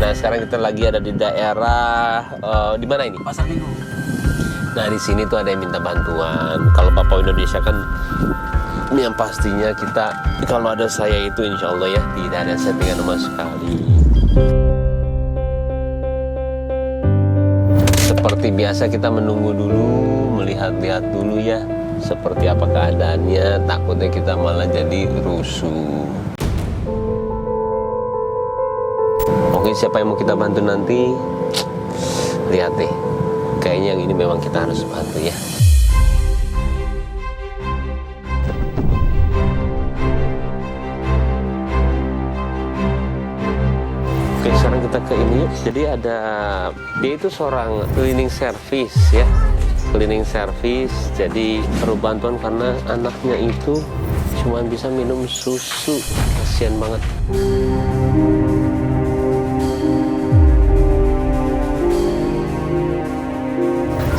Nah, sekarang kita lagi ada di daerah di mana ini? Pasar Minggu. Nah, di sini tuh ada yang minta bantuan. Kalau Papua Indonesia kan yang pastinya kita, kalau ada saya itu insya Allah ya tidak ada settingan sama sekali. Seperti biasa kita menunggu dulu, melihat-lihat dulu ya seperti apa keadaannya. Takutnya kita malah jadi rusuh. Oke, siapa yang mau kita bantu nanti? Lihat deh, kayaknya yang ini memang kita harus bantu ya. Oke, sekarang kita ke ini yuk. Jadi dia itu seorang cleaning service ya. Cleaning service, jadi perlu bantuan karena anaknya itu cuma bisa minum susu. Kasian banget.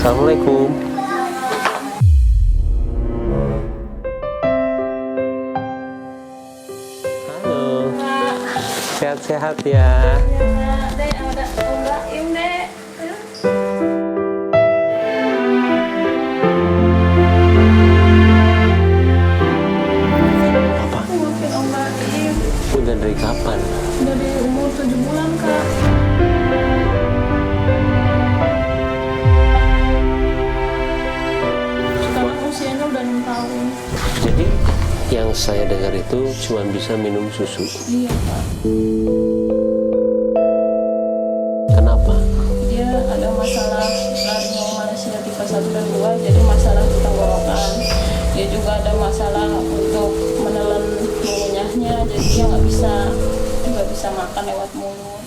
Assalamualaikum. Halo. Sehat-sehat ya. Udah dari kapan? Dari umur 7 bulan, Kak. Sekarang usianya udah 6 tahun. Jadi yang saya dengar itu cuma bisa minum susu. Iya, Kak. Kenapa? Dia ada masalah laringomalaysia tipe 1 dan 2, jadi masalah di tenggorokan. Dia juga ada masalah untuk menelan mengunyahnya, jadi dia nggak bisa makan lewat mulut.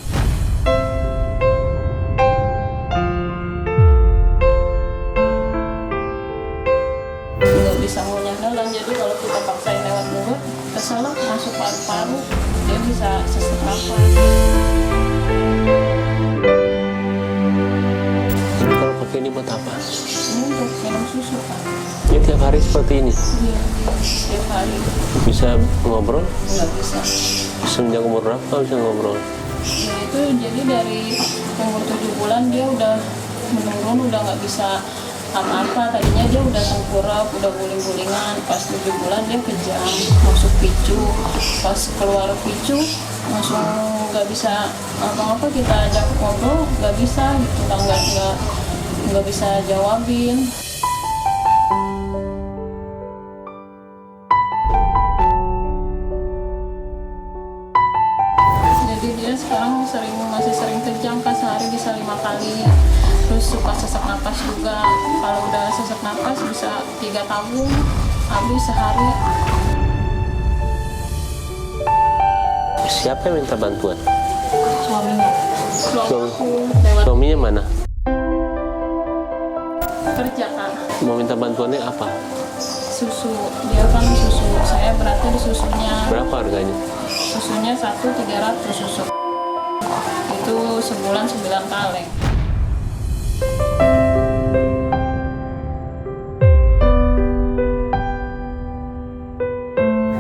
Nggak bisa ngunyah nelan, jadi kalau kita paksain lewat mulut, keselak masuk paru-paru, dia bisa sesak nafas. Ini kalau pakai ini buat apa? Ini untuk minum susu, Kak. Ini tiap hari seperti ini. Iya, setiap hari. Bisa ngobrol? Nggak bisa. Semenjak umur berapa bisa ngobrol? Ya itu jadi dari umur 7 bulan dia udah menurun, udah nggak bisa apa-apa. Tadinya dia udah tengkurap, udah guling-gulingan. Pas 7 bulan dia kejang, masuk picu. Pas keluar picu langsung nggak bisa apa-apa, kita ajak ngobrol nggak bisa gitu, nggak bisa jawabin. Jadi dia sekarang masih sering kejang, Kak, sehari bisa 5 kali. Terus suka sesak napas juga. Kalau udah sesak napas bisa 3 tabung habis sehari. Siapa yang minta bantuan? Suaminya. Suaminya mana? Kerja, Kak. Mau minta bantuannya apa? Susu. Dia kan susu. Saya berarti di susunya. Berapa harganya? Susunya 1.300 susu. Itu sebulan 9 kaleng.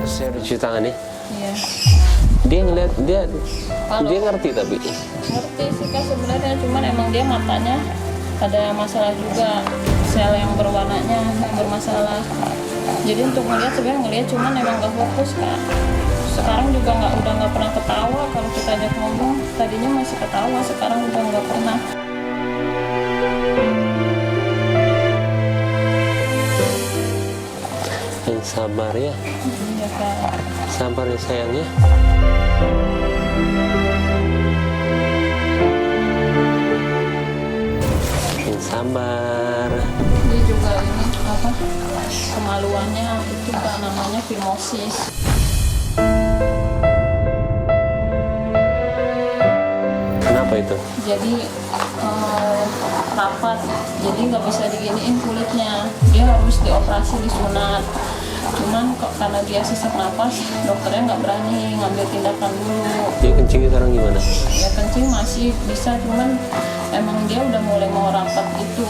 Saya udah cuci tangan ya. Iya. Dia ngeliat, dia ngerti tapi. Ngerti sih, Kak, sebenarnya, cuman emang dia matanya ada masalah juga, sel yang berwarnanya yang bermasalah. Jadi untuk ngeliat sebenarnya ngeliat, cuman emang gak fokus, Kak. Sekarang juga udah nggak pernah ketawa kalau kita ajak ngomong. Tadinya masih ketawa, sekarang udah nggak pernah. Yang sabar ya. Iya, Kak. Sabar ya sayangnya. Yang sabar. Dia juga ini apa? Kemaluannya itu, Kak, namanya fimosis. Kenapa itu? Jadi rapat, jadi nggak bisa diginiin kulitnya. Dia harus dioperasi, disunat. Cuman karena dia sesak napas, dokternya nggak berani ngambil tindakan dulu. Dia kencingnya sekarang gimana? Ya kencing masih bisa, cuman emang dia udah mulai mau rapat gitu.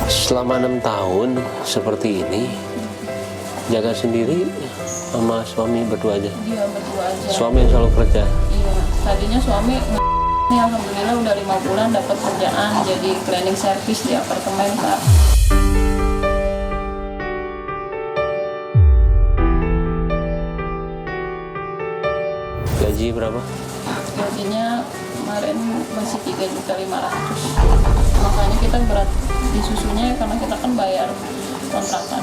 Selama 6 tahun seperti ini, jaga sendiri sama suami berdua aja? Dia berdua aja. Suami yang selalu kerja? Iya, tadinya suami ini alhamdulillah udah 5 bulan dapat kerjaan jadi cleaning service di apartemen, Kak. Gaji berapa? Gajinya kemarin masih 3.500.000. Makanya kita berat di susunya karena kita kan bayar kontrakan.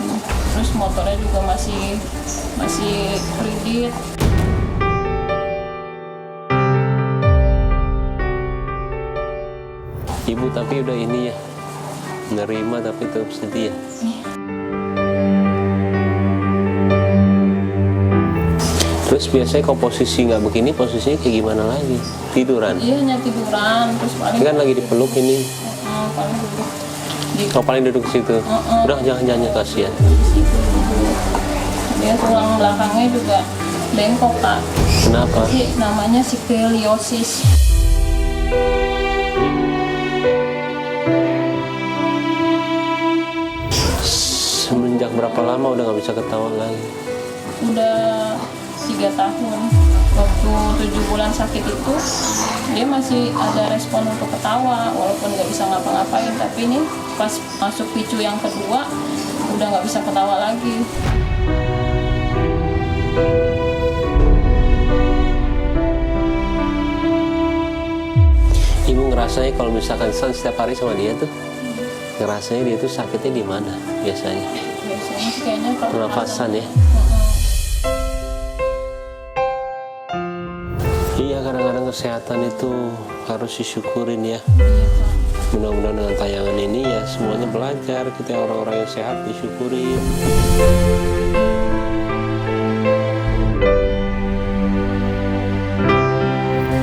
Terus motornya juga masih kredit. Ibu tapi udah ini ya, menerima tapi tetap sedih ya. Terus biasanya kalau posisi nggak begini, posisinya kayak gimana lagi? Tiduran? Iya, hanya tiduran. Terus paling Ini kan lagi dipeluk ini. paling duduk di Oh, paling duduk di situ. Udah jangan kasihan. situ. Dia tulang belakangnya juga bengkok, Kak. Kenapa? Jadi namanya scoliosis. Semenjak berapa lama udah nggak bisa ketawa lagi? Udah 3 tahun. Waktu 7 bulan sakit itu dia masih ada respon untuk ketawa walaupun nggak bisa ngapa-ngapain, tapi ini pas masuk picu yang kedua udah nggak bisa ketawa lagi. Ibu ngerasanya kalau misalkan setiap hari sama dia tuh, ngerasanya dia tuh sakitnya di mana biasanya? Biasanya sih kayaknya kalau Pernafasan ya? Iya, kadang-kadang kesehatan itu harus disyukurin ya. Iya, Kak. Mudah-mudahan dengan tayangan ini ya semuanya belajar, kita orang-orang yang sehat disyukurin.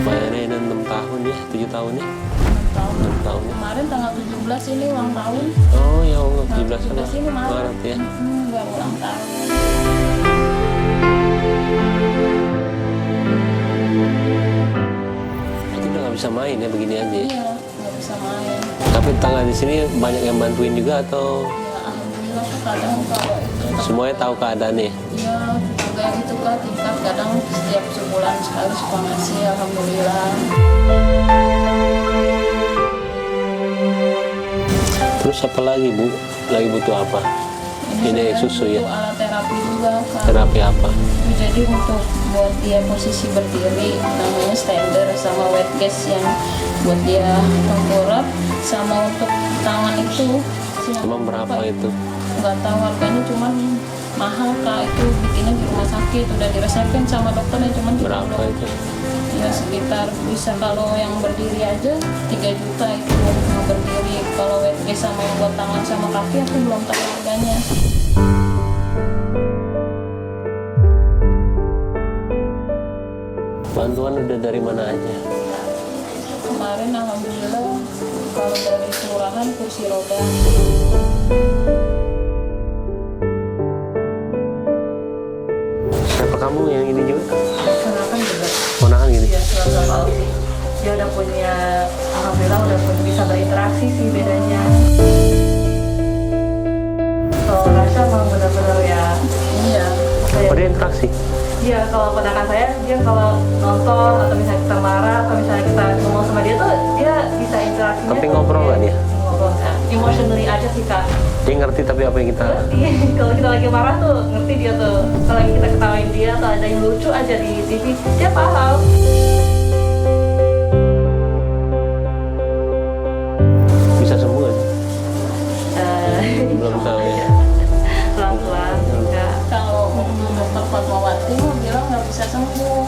Bayarnya 6 tahun ya, 7 tahun ya? 6 tahun. 6 tahun ya? Kemarin tanggal 17 ini ulang tahun. Oh ya Allah, 17 17 ini Maret ya? Baru ulang tahun. Itu udah nggak bisa main ya begini aja ya? Iya, nggak bisa main. Tapi tetangga di sini banyak yang bantuin juga atau Ya alhamdulillah Kak, kadang kalau itu semuanya tahu keadaannya? iya tetangga gitu Kak, tingkat kadang setiap sebulan sekali suka ngasih, alhamdulillah. Terus apa lagi Bu? Lagi butuh apa? Ini sebenarnya susu ya? butuh alat terapi juga Kak. Terapi apa? Jadi untuk buat dia posisi berdiri namanya stander, sama wet gas yang buat dia tengkurap, sama untuk tangan itu. Emang berapa itu? Nggak tahu harganya, cuman mahal Kak, itu bikinnya di rumah sakit, udah diresepin sama dokternya, cuman kita Berapa belum- itu? ya sekitar bisa kalau yang berdiri aja 3 juta itu yang berdiri. Kalau wet gas sama yang buat tangan sama kaki aku belum tahu harganya. Bantuan udah dari mana aja? Kemarin alhamdulillah kalau dari kelurahan kursi roda. Siapa kamu yang ini juga? Ponakan juga. Ponakan gini? Iya, sama Alfi. Dia udah punya, alhamdulillah udah bisa berinteraksi sih bedanya. Kalau Rasha emang benar-benar ya, Iya. Oh, dia interaksi? iya kalau ponakan saya, dia kalau nonton atau misalnya kita marah atau misalnya kita ngomong sama dia tuh, dia bisa interaksinya. Tapi tuh ngobrol nggak dia? Ngobrol, nah, emotionally aja sih Kak. Dia ngerti tapi apa yang kita... Ngerti. Kalau kita lagi marah tuh, ngerti dia tuh. Kalau lagi kita ketawain dia atau ada yang lucu aja di TV, dia paham. Bisa sembuh nggak sih? Belum tahu ya. Pelan-pelan juga. Kalau dokter Fatmawati mah bilang nggak bisa sembuh.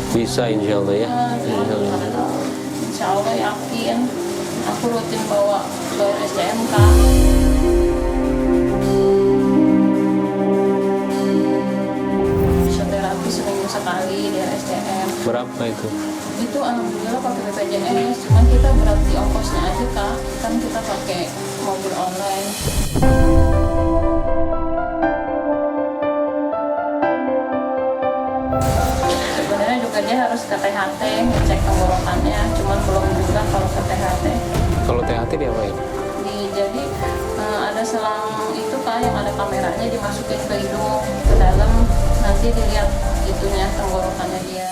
Bisa insya Allah ya. Insya Allah. Insya Allah yakin. Aku rutin bawa ke SDMK. Fisioterapi seminggu sekali di SDM. Berapa itu? Itu alhamdulillah pakai BPJS, cuman kita berat di ongkosnya aja Kak. Kan kita pakai mobil online. Sebenarnya juga dia harus ke THT, ngecek tenggorokannya, cuman belum juga kalau ke THT. Kalau THT dia apa ya? Jadi ada selang itu kan yang ada kameranya, dimasukin ke hidung ke dalam, nanti dilihat itunya tenggorokannya dia.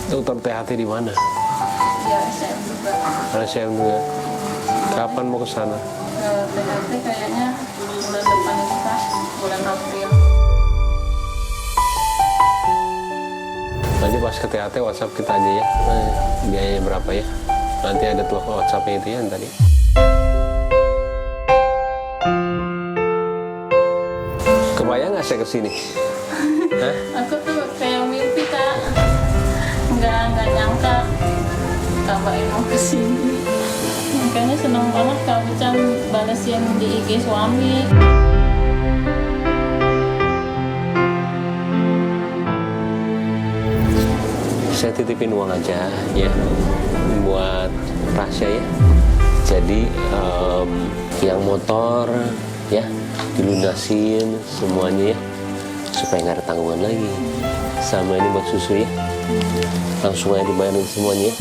Dokter THT di mana? Dia SM juga. RSCM juga. Kapan mau ke sana? Ke THT kayaknya bulan depan ini Kak, bulan April. Nanti pas ke THT WhatsApp kita aja ya. Biayanya berapa ya? Nanti ada telepon WhatsApp-nya itu ya tadi. Kebayang nggak saya kesini? Hah? Aku tuh kayak mimpi Kak, nggak nyangka Kak Baim mau kesini. Makanya senang banget Kak Bucan balesin di IG suami. Saya titipin uang aja ya buat Rasya ya. Jadi yang motor ya dilunasin semuanya ya, supaya nggak ada tanggungan lagi. Sama ini buat susu ya, langsung aja dibayarin semuanya ya.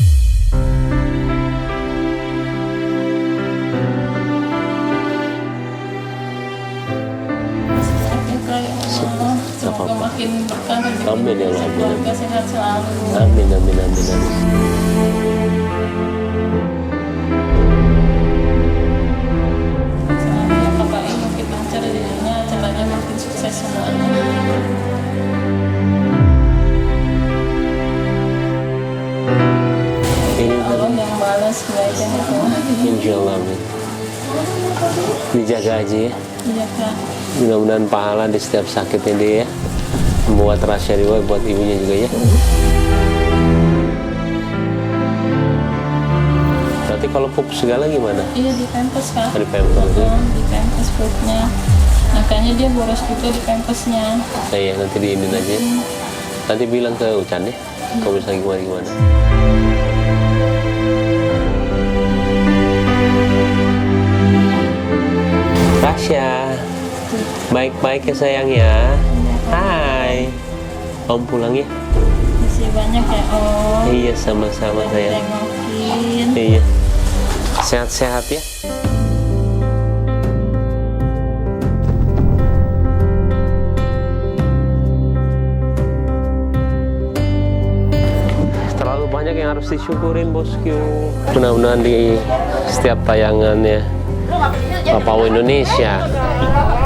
Semoga makin berkah rezeki. Amin ya Allah. Keluarga sehat selalu. Amin, amin, amin, amin. Selanjutnya Kak Baim makin lancar jadinya, acaranya makin sukses semuanya. Allah yang balas kebaikan itu. Insya Allah, amin. Dijaga aja ya. Iya Kak. Mudah-mudahan pahala di setiap sakitnya dia ya. Buat Rasya juga, buat ibunya juga ya. Berarti kalau pup segala gimana? Iya di Pampers Kak. Di Pampers ya? Di Pampers pupnya. Makanya dia boros juga di Pampersnya. Nah, ya nanti diinin aja. Nanti bilang ke Ucan ya. Kalau misalnya gimana-gimana. Rasya, baik-baik ya sayang ya. Hai, Om pulang ya. Masih banyak ya Om. Iya sama-sama sayang. Tengokin. Iya, sehat-sehat ya. Terlalu banyak yang harus disyukurin bosku. Mudah-mudahan di setiap tayangannya Papau Indonesia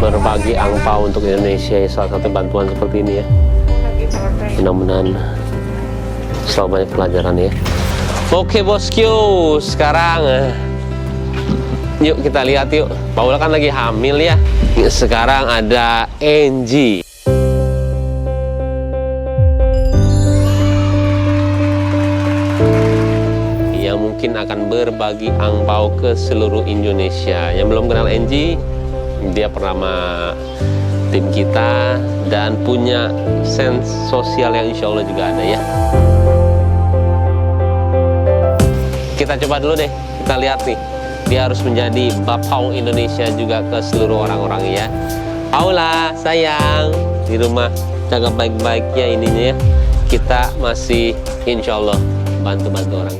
berbagi angpau untuk Indonesia, salah satu bantuan seperti ini ya. Mudah-mudahan selalu banyak pelajaran ya. Oke bosku, sekarang yuk kita lihat yuk. Paula kan lagi hamil ya. Sekarang ada Angie. Yang mungkin akan berbagi angpau ke seluruh Indonesia. Yang belum kenal Angie, dia pernah sama tim kita dan punya sense sosial yang insya Allah juga ada ya. Kita coba dulu deh, kita lihat nih. Dia harus menjadi Bapau Indonesia juga ke seluruh orang-orang ya. Paula, sayang, di rumah jaga baik-baik ya ininya ya. Kita masih insya Allah bantu-bantu orang ya.